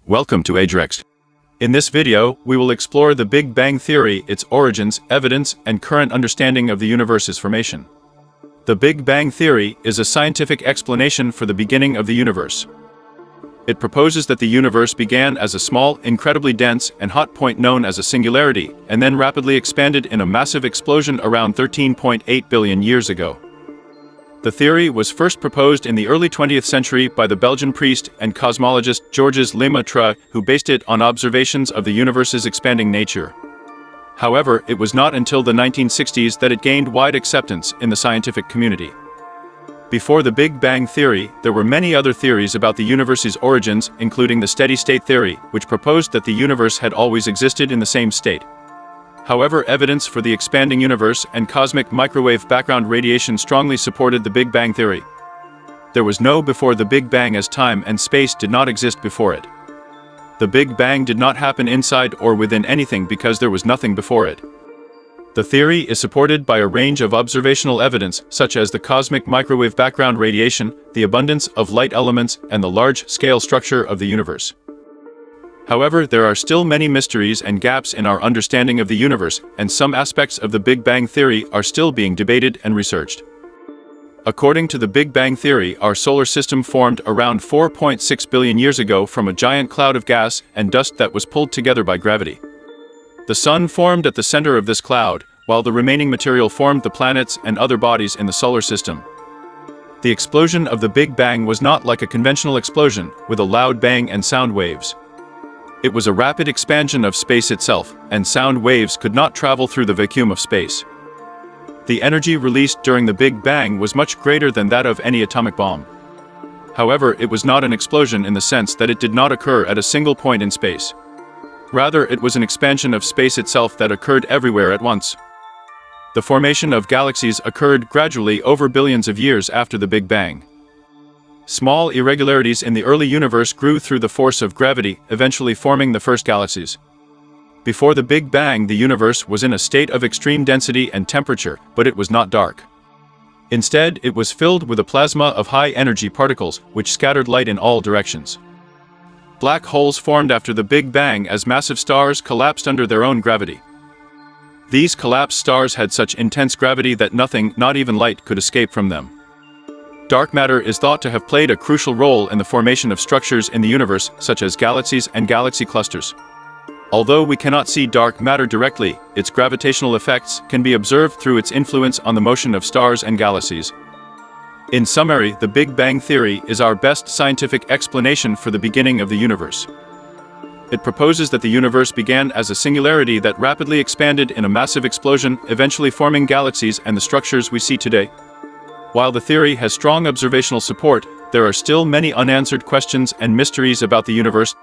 Welcome to AgiRex. In this video, we will explore the Big Bang Theory, its origins, evidence, and current understanding of the universe's formation. The Big Bang Theory is a scientific explanation for the beginning of the universe. It proposes that the universe began as a small, incredibly dense, and hot point known as a singularity, and then rapidly expanded in a massive explosion around 13.8 billion years ago. The theory was first proposed in the early 20th century by the Belgian priest and cosmologist Georges Lemaitre, who based it on observations of the universe's expanding nature. However, it was not until the 1960s that it gained wide acceptance in the scientific community. Before the Big Bang Theory, there were many other theories about the universe's origins, including the steady-state theory, which proposed that the universe had always existed in the same state. However, evidence for the expanding universe and cosmic microwave background radiation strongly supported the Big Bang Theory. There was no before the Big Bang, as time and space did not exist before it. The Big Bang did not happen inside or within anything because there was nothing before it. The theory is supported by a range of observational evidence, such as the cosmic microwave background radiation, the abundance of light elements, and the large-scale structure of the universe. However, there are still many mysteries and gaps in our understanding of the universe, and some aspects of the Big Bang Theory are still being debated and researched. According to the Big Bang Theory, our solar system formed around 4.6 billion years ago from a giant cloud of gas and dust that was pulled together by gravity. The Sun formed at the center of this cloud, while the remaining material formed the planets and other bodies in the solar system. The explosion of the Big Bang was not like a conventional explosion, with a loud bang and sound waves. It was a rapid expansion of space itself, and sound waves could not travel through the vacuum of space. The energy released during the Big Bang was much greater than that of any atomic bomb. However, it was not an explosion in the sense that it did not occur at a single point in space. Rather, it was an expansion of space itself that occurred everywhere at once. The formation of galaxies occurred gradually over billions of years after the Big Bang. Small irregularities in the early universe grew through the force of gravity, eventually forming the first galaxies. Before the Big Bang, the universe was in a state of extreme density and temperature, but it was not dark. Instead, it was filled with a plasma of high-energy particles, which scattered light in all directions. Black holes formed after the Big Bang as massive stars collapsed under their own gravity. These collapsed stars had such intense gravity that nothing, not even light, could escape from them. Dark matter is thought to have played a crucial role in the formation of structures in the universe, such as galaxies and galaxy clusters. Although we cannot see dark matter directly, its gravitational effects can be observed through its influence on the motion of stars and galaxies. In summary, the Big Bang Theory is our best scientific explanation for the beginning of the universe. It proposes that the universe began as a singularity that rapidly expanded in a massive explosion, eventually forming galaxies and the structures we see today. While the theory has strong observational support, there are still many unanswered questions and mysteries about the universe.